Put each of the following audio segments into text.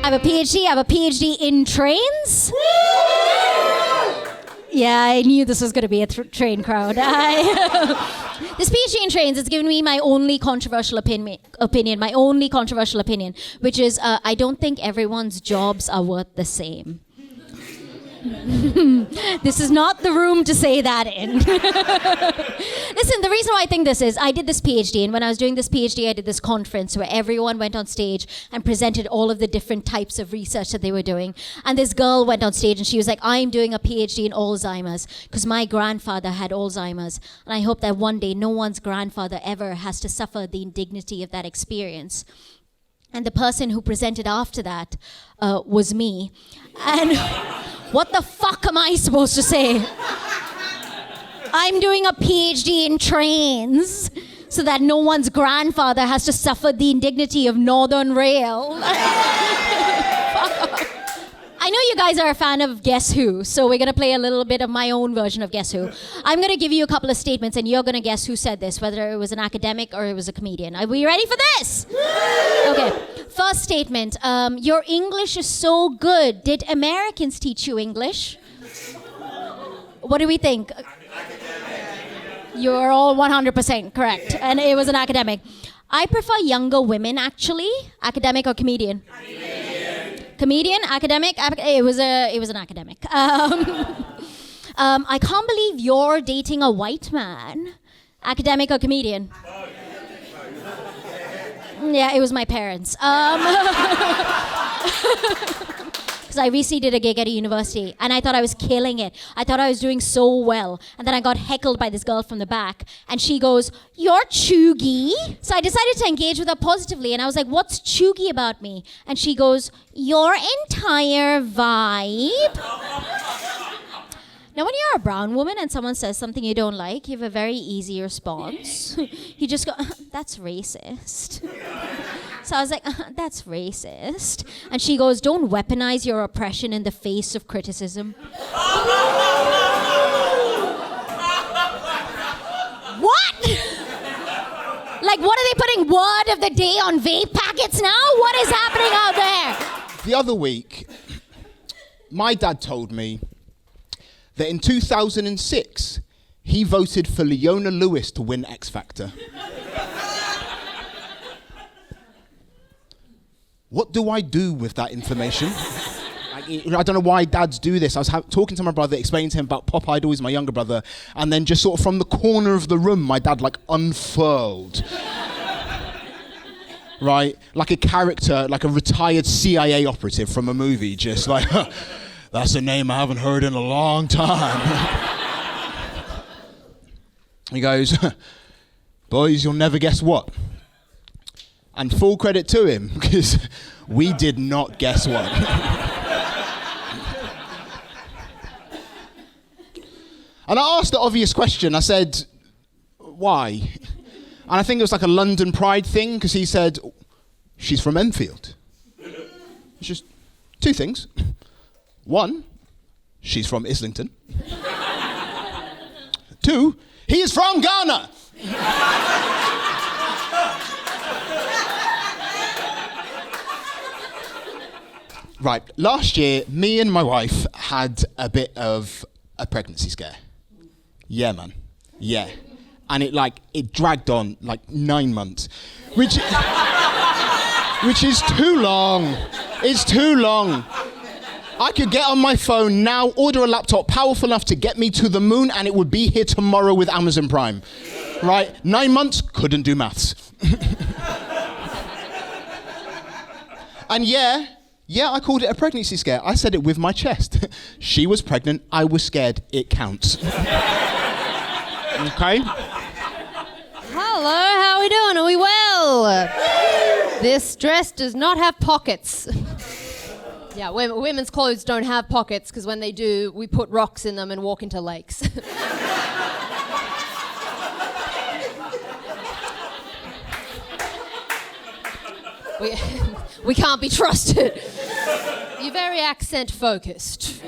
I have a PhD in trains. Yeah, I knew this was going to be a train crowd. This PhD in trains has given me my only controversial opinion, which is I don't think everyone's jobs are worth the same. This is not the room to say that in. Listen, the reason why I think this is, I did this PhD, and when I was doing this PhD, I did this conference where everyone went on stage and presented all of the different types of research that they were doing. And this girl went on stage and she was like, I'm doing a PhD in Alzheimer's because my grandfather had Alzheimer's. And I hope that one day no one's grandfather ever has to suffer the indignity of that experience. And the person who presented after that was me. And what the fuck am I supposed to say? I'm doing a PhD in trains so that no one's grandfather has to suffer the indignity of Northern Rail. I know you guys are a fan of Guess Who, so we're going to play a little bit of my own version of Guess Who. I'm going to give you a couple of statements, and you're going to guess who said this, whether it was an academic or it was a comedian. Are we ready for this? Okay. First statement. Your English is so good. Did Americans teach you English? What do we think? You're all 100% correct. And it was an academic. I prefer younger women, actually. Academic or comedian? Comedian, academic, it was an academic. I can't believe you're dating a white man. Academic or comedian? Yeah, it was my parents. Because I recently did a gig at a university and I thought I was killing it. I thought I was doing so well. And then I got heckled by this girl from the back and she goes, "You're chuggy." So I decided to engage with her positively and I was like, "What's chuggy about me?" And she goes, "Your entire vibe." Now, when you're a brown woman and someone says something you don't like, you have a very easy response. You just go, "That's racist." So I was like, "That's racist." And she goes, "Don't weaponize your oppression in the face of criticism." What? Like, what are they putting word of the day on vape packets now? What is happening out there? The other week, my dad told me that in 2006, he voted for Leona Lewis to win X Factor. What do I do with that information? I don't know why dads do this. I was talking to my brother, explaining to him about Pop Idol, he's my younger brother, and then just sort of from the corner of the room, my dad like unfurled. Right? Like a character, like a retired CIA operative from a movie, just like, "That's a name I haven't heard in a long time." He goes, "Boys, you'll never guess what." And full credit to him, because we did not guess what. And I asked the obvious question. I said, "Why?" And I think it was like a London pride thing, because he said, "She's from Enfield." It's just two things. One, she's from Islington. Two, he is from Ghana. Right, last year, me and my wife had a bit of a pregnancy scare. Yeah, man. Yeah. And it dragged on like 9 months, which is too long. It's too long. I could get on my phone now, order a laptop powerful enough to get me to the moon, and it would be here tomorrow with Amazon Prime. Right? 9 months, couldn't do maths. And yeah, I called it a pregnancy scare. I said it with my chest. She was pregnant, I was scared, it counts. Okay? Hello, how are we doing? Are we well? This dress does not have pockets. Yeah, women's clothes don't have pockets because when they do, we put rocks in them and walk into lakes. We can't be trusted. You're very accent focused.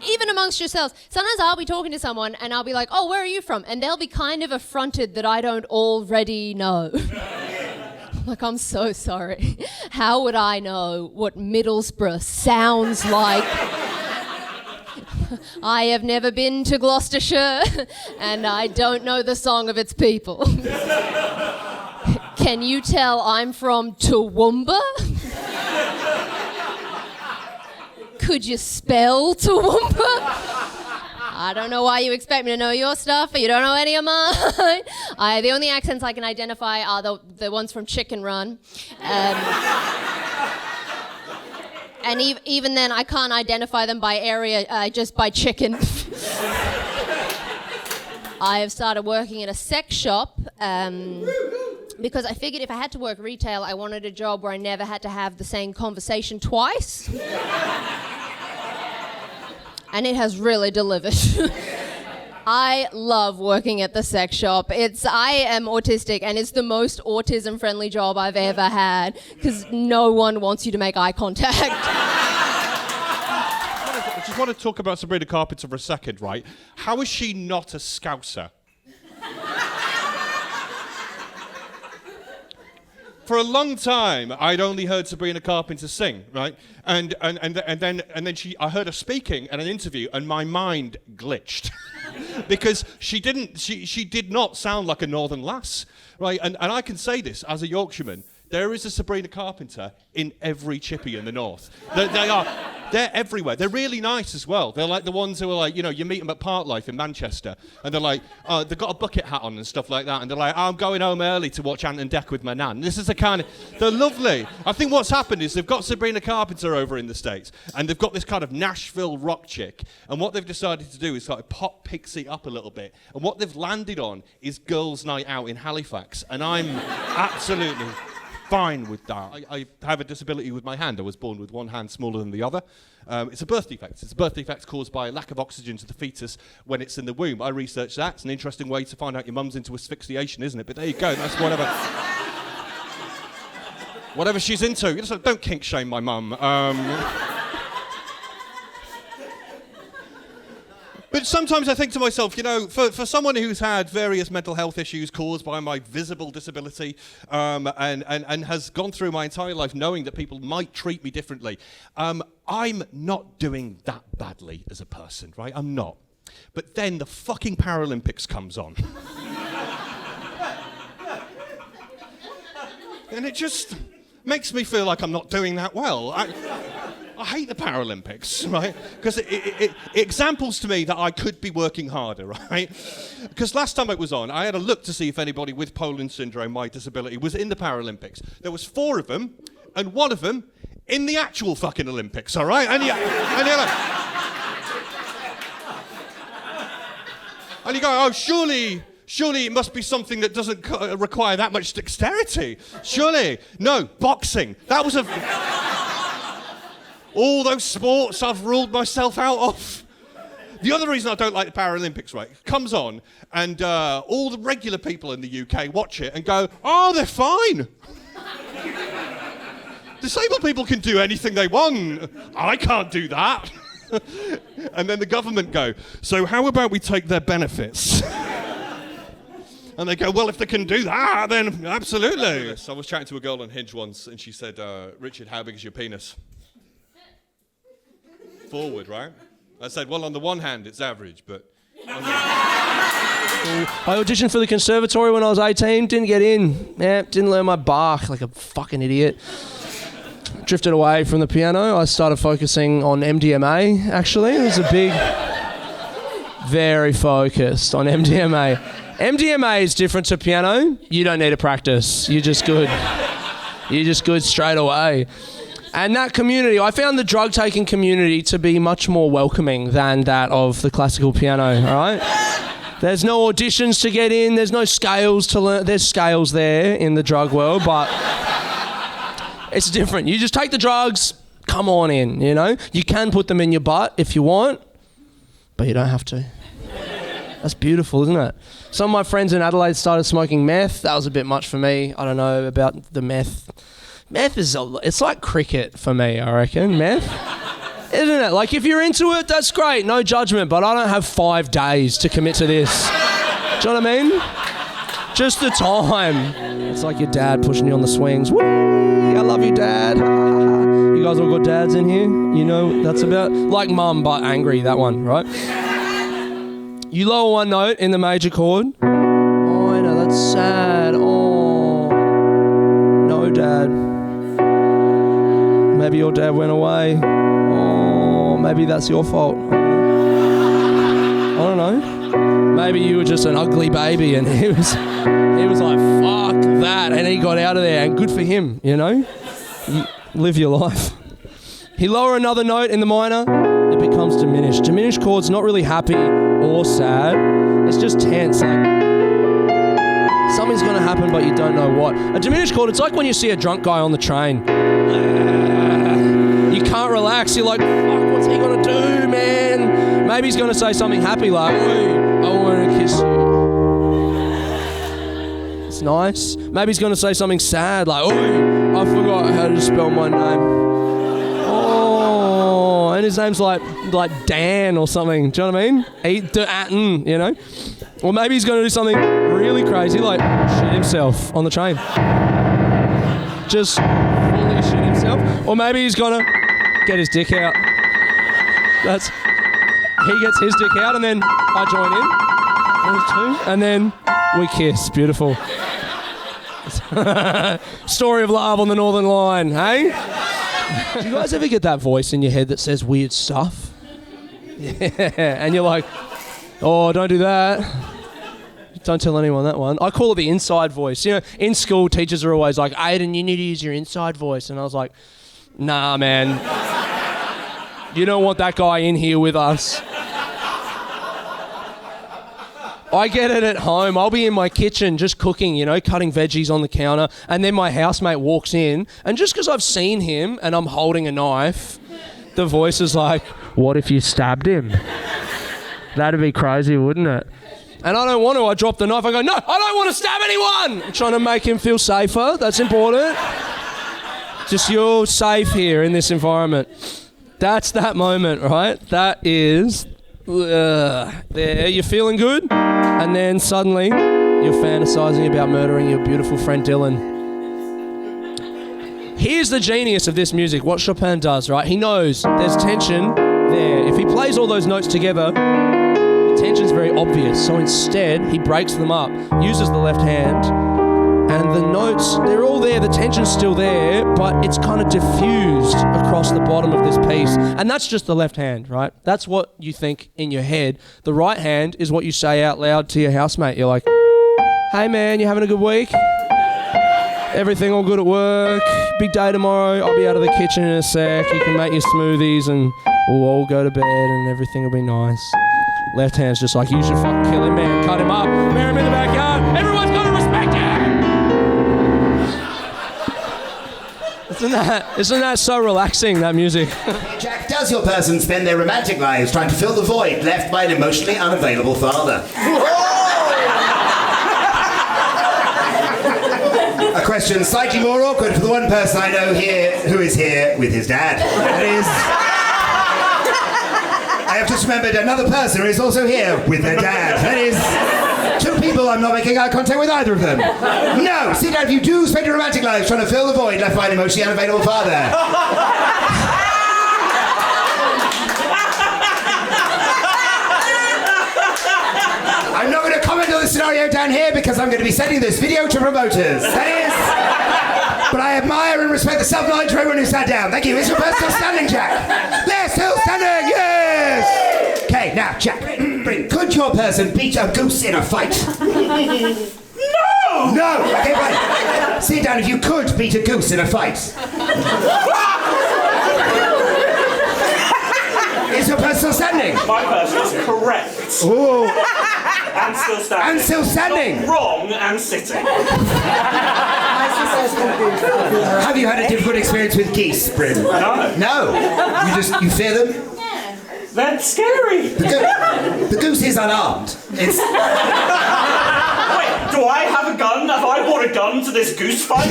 Even amongst yourselves. Sometimes I'll be talking to someone and I'll be like, "Oh, where are you from?" And they'll be kind of affronted that I don't already know. Like, I'm so sorry. How would I know what Middlesbrough sounds like? I have never been to Gloucestershire, and I don't know the song of its people. Can you tell I'm from Toowoomba? Could you spell Toowoomba? I don't know why you expect me to know your stuff, but you don't know any of mine. The only accents I can identify are the ones from Chicken Run. And even then, I can't identify them by area, just by chicken. I have started working at a sex shop because I figured if I had to work retail, I wanted a job where I never had to have the same conversation twice. And it has really delivered. I love working at the sex shop. I am autistic, and it's the most autism-friendly job I've ever had because no one wants you to make eye contact. I just want to talk about Sabrina Carpenter for a second, right? How is she not a Scouser? For a long time, I'd only heard Sabrina Carpenter sing, right? And then I heard her speaking at an interview, and my mind glitched because she did not sound like a Northern lass, right? And I can say this as a Yorkshireman: there is a Sabrina Carpenter in every chippy in the north. They're everywhere. They're really nice as well. They're like the ones who are like, you meet them at Parklife in Manchester, and they're like, they've got a bucket hat on and stuff like that, and they're like, I'm going home early to watch Ant and Dec with my nan. This is the kind of, they're lovely. I think what's happened is they've got Sabrina Carpenter over in the States, and they've got this kind of Nashville rock chick, and what they've decided to do is sort of pop Pixie up a little bit, and what they've landed on is Girls' Night Out in Halifax, and I'm absolutely fine with that. I have a disability with my hand. I was born with one hand smaller than the other. It's a birth defect. It's a birth defect caused by a lack of oxygen to the fetus when it's in the womb. I researched that. It's an interesting way to find out your mum's into asphyxiation, isn't it? But there you go. That's whatever she's into. You just don't kink shame my mum. But sometimes I think to myself, for someone who's had various mental health issues caused by my visible disability and has gone through my entire life knowing that people might treat me differently, I'm not doing that badly as a person, right? I'm not. But then the fucking Paralympics comes on. And it just makes me feel like I'm not doing that well. I hate the Paralympics, right? Because it examples to me that I could be working harder, right? Because last time it was on, I had a look to see if anybody with Poland syndrome, my disability, was in the Paralympics. There was 4 of them, and 1 of them in the actual fucking Olympics, all right? And you go, oh, surely it must be something that doesn't require that much dexterity. Surely. No, boxing. That was all those sports I've ruled myself out of. The other reason I don't like the Paralympics, right, comes on and all the regular people in the UK watch it and go, oh, they're fine. Disabled people can do anything they want. I can't do that. And then the government go, so how about we take their benefits? And they go, well, if they can do that, then absolutely. I was chatting to a girl on Hinge once, and she said, Richard, how big is your penis? Forward, right? I said, well, on the one hand, it's average, but... I auditioned for the conservatory when I was 18, didn't get in. Yeah, didn't learn my Bach like a fucking idiot. Drifted away from the piano. I started focusing on MDMA, actually. It was a big... Very focused on MDMA. MDMA is different to piano. You don't need to practice. You're just good. You're just good straight away. And that community, I found the drug-taking community to be much more welcoming than that of the classical piano, all right? There's no auditions to get in. There's no scales to learn. There's scales there in the drug world, but it's different. You just take the drugs, come on in, You can put them in your butt if you want, but you don't have to. That's beautiful, isn't it? Some of my friends in Adelaide started smoking meth. That was a bit much for me. I don't know about the meth. Meth it's like cricket for me, I reckon, meth. Isn't it? Like, if you're into it, that's great, no judgment, but I don't have 5 days to commit to this. Do you know what I mean? Just the time. It's like your dad pushing you on the swings. Whee! I love you, Dad. You guys all got dads in here? You know what that's about? Like mum, but angry, that one, right? You lower one note in the major chord. Minor, that's sad. Oh, no, Dad. Maybe your dad went away. Oh, maybe that's your fault. I don't know. Maybe you were just an ugly baby and he was like, fuck that, and he got out of there, and good for him, you know? You live your life. He lower another note in the minor, it becomes diminished. Diminished chord's not really happy or sad, it's just tense, like something's gonna happen but you don't know what. A diminished chord, it's like when you see a drunk guy on the train. You can't relax, you're like, fuck, what's he gonna do, man? Maybe he's gonna say something happy like, "Oi, I want to kiss you." It's nice. Maybe he's gonna say something sad like, "Oi, I forgot how to spell my name." Oh, and his name's like Dan or something. Do you know what I mean? You know? Or maybe he's gonna do something really crazy like shit himself on the train. Just fully shit himself. Or maybe he's gonna get his dick out. He gets his dick out and then I join in. And then we kiss. Beautiful. Story of love on the Northern Line, hey? Do you guys ever get that voice in your head that says weird stuff? Yeah, and you're like, oh, don't do that. Don't tell anyone that one. I call it the inside voice. You know, in school, teachers are always like, Aidan, you need to use your inside voice. And I was like, nah, man. You don't want that guy in here with us. I get it at home. I'll be in my kitchen just cooking, you know, cutting veggies on the counter, and then my housemate walks in, and just because I've seen him and I'm holding a knife, the voice is like, what if you stabbed him? That'd be crazy, wouldn't it? And I don't want to. I drop the knife. I go, no, I don't want to stab anyone. I'm trying to make him feel safer. That's important. Just you're safe here in this environment. That's that moment, right? That is... there, you're feeling good, and then suddenly you're fantasizing about murdering your beautiful friend Dylan. Here's the genius of this music, what Chopin does, right? He knows there's tension there. If he plays all those notes together, the tension's very obvious. So instead, he breaks them up, uses the left hand, and the notes, they're all there, the tension's still there, but it's kind of diffused across the bottom of this piece. And that's just the left hand, right? That's what you think in your head. The right hand is what you say out loud to your housemate. You're like, hey man, you having a good week? Everything all good at work? Big day tomorrow? I'll be out of the kitchen in a sec. You can make your smoothies and we'll all go to bed and everything will be nice. Left hand's just like, you should fucking kill him, man. Cut him up. Bury him in the backyard. Everyone's got to respect you! Isn't that so relaxing, that music? Jack, does your person spend their romantic lives trying to fill the void left by an emotionally unavailable father? A question slightly more awkward for the one person I know here who is here with his dad. That is... I have just remembered another person who is also here with their dad. That is... two people, I'm not making eye contact with either of them. No, sit down if you do spend your romantic lives trying to fill the void left by an emotionally unavailable father. I'm not going to comment on the scenario down here because I'm going to be sending this video to promoters. That is... But I admire and respect the self-knowledge of everyone who sat down. Thank you. Is your person still standing, Jack? They're still standing, yes! Okay, now, Jack, could your person beat a goose in a fight? No! No! Okay, fine. Sit down if you could beat a goose in a fight. Is your person still standing? My person is correct. Ooh. And still standing. And still standing. Not wrong and sitting. Have you had a difficult experience with geese, Bryn? No. No? You fear them? They're scary. The goose is unarmed. It's... Wait, do I have a gun? Have I brought a gun to this goose fight?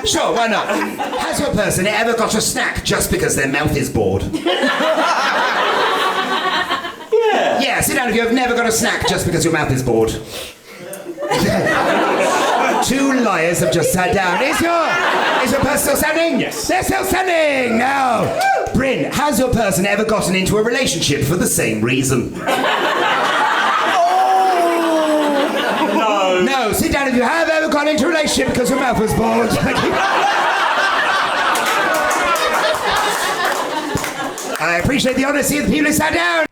Sure, why not? Has your person ever got a snack just because their mouth is bored? Yeah. Yeah, sit down if you have never got a snack just because your mouth is bored. Two liars have just sat down. Is your person still standing? Yes. They're still standing! Now, Bryn, has your person ever gotten into a relationship for the same reason? No. No, sit down if you have ever gone into a relationship because your mouth was bored. Thank you. I appreciate the honesty of the people who sat down.